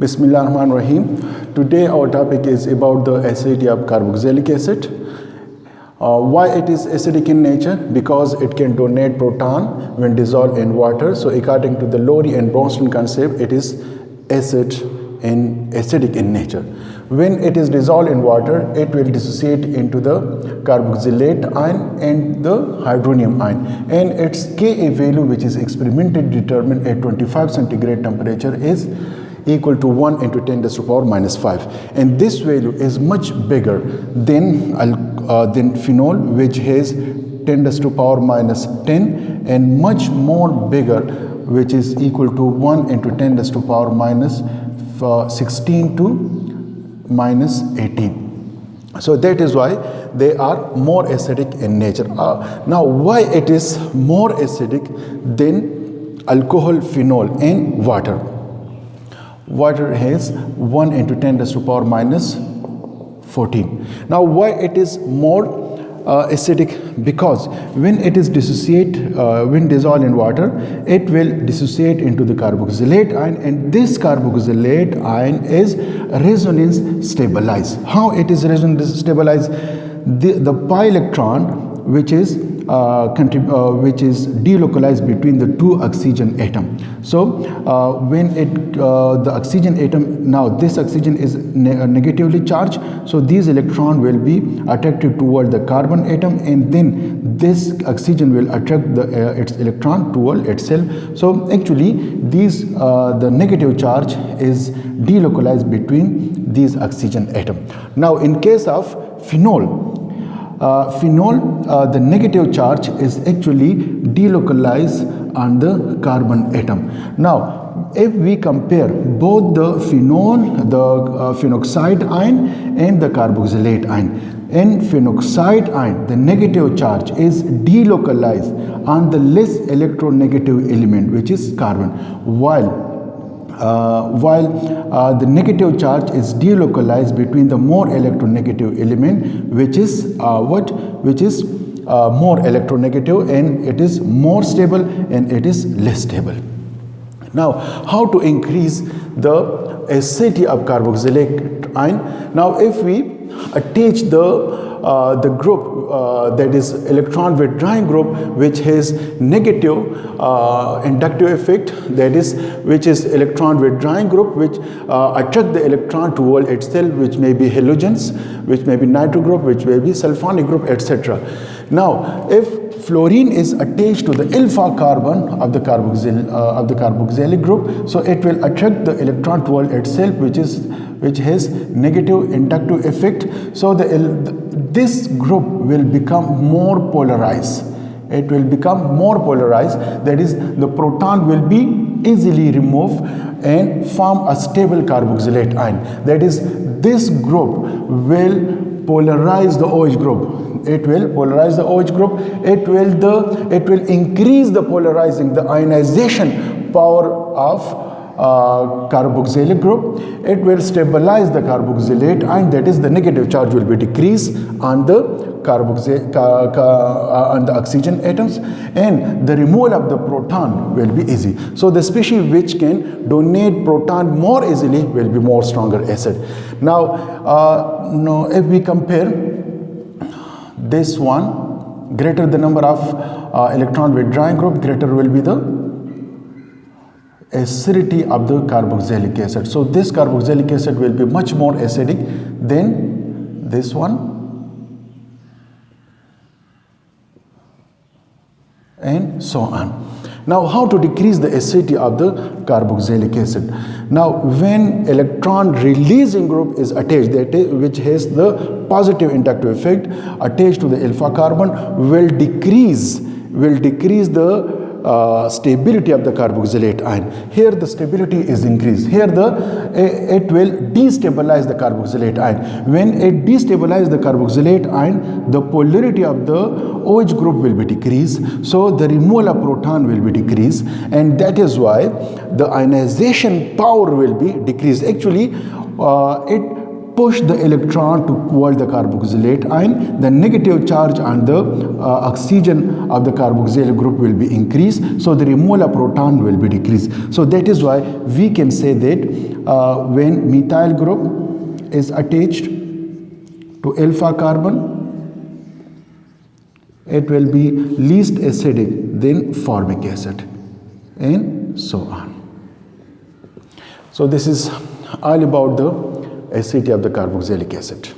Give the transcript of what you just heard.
Bismillahirrahmanirrahim. Today our topic is about the acidity of carboxylic acid. Why it is acidic in nature? Because it can donate proton when dissolved in water. So according to the Lowry and Bronston concept, it is acidic in nature. When it is dissolved in water, it will dissociate into the carboxylate ion and the hydronium ion, and its Ka value, which is experimentally determined at 25 centigrade temperature, is equal to 1 into 10 to the power minus 5, and this value is much bigger than phenol, which has 10 to the power minus 10, and much more bigger, which is equal to 1 into 10 to the power minus 16 to minus 18. So that is why they are more acidic in nature. Now, why it is more acidic than alcohol, phenol, and water? Water has 1 into 10 to the power minus 14. Now, why it is more acidic? Because when it is when dissolved in water, it will dissociate into the carboxylate ion, and this carboxylate ion is resonance stabilized. How it is resonance stabilized? The pi electron, which is delocalized between the two oxygen atom. So when the oxygen atom, now this oxygen is negatively charged, so these electron will be attracted toward the carbon atom, and then this oxygen will attract its electron toward itself. So actually the negative charge is delocalized between these oxygen atom. Now in case of phenol, the negative charge is actually delocalized on the carbon atom. Now, if we compare both the phenol, the phenoxide ion, and the carboxylate ion, in phenoxide ion, the negative charge is delocalized on the less electronegative element, which is carbon, while the negative charge is delocalized between the more electronegative element, which is more electronegative, and it is more stable and it is less stable. Now, how to increase the acidity of carboxylic ion? Now, if we attach the group that is electron withdrawing group, which has negative inductive effect, that is, which is electron withdrawing group, which attract the electron toward itself, which may be halogens, which may be nitro group, which may be sulfonic group, etc. Now, if fluorine is attached to the alpha carbon of the carboxylic group, so it will attract the electron toward itself, which has negative inductive effect. So this group will become more polarized. It will become more polarized, that is, the proton will be easily removed and form a stable carboxylate ion. That is, this group will polarize the OH group. It will polarize the OH group. It will increase the polarizing, the ionization power of carboxylic group. It will stabilize the carboxylate ion, that is, the negative charge will be decreased on the on the oxygen atoms, and the removal of the proton will be easy. So the species which can donate proton more easily will be more stronger acid. Now, if we compare this one, greater the number of electron withdrawing group, greater will be the acidity of the carboxylic acid. So this carboxylic acid will be much more acidic than this one, and so on. Now, how to decrease the acidity of the carboxylic acid? Now, when electron releasing group is attached, which has the positive inductive effect attached to the alpha carbon, will decrease the stability of the carboxylate ion. Here the stability is increased. Here it will destabilize the carboxylate ion. When it destabilizes the carboxylate ion, the polarity of the OH group will be decreased. So the removal of proton will be decreased, and that is why the ionization power will be decreased. Actually, it push the electron toward the carboxylate ion, the negative charge on the oxygen of the carboxylic group will be increased, so the removal of proton will be decreased. So that is why we can say that when methyl group is attached to alpha carbon, it will be least acidic than formic acid, and so on. So this is all about the acidity of the carboxylic acid.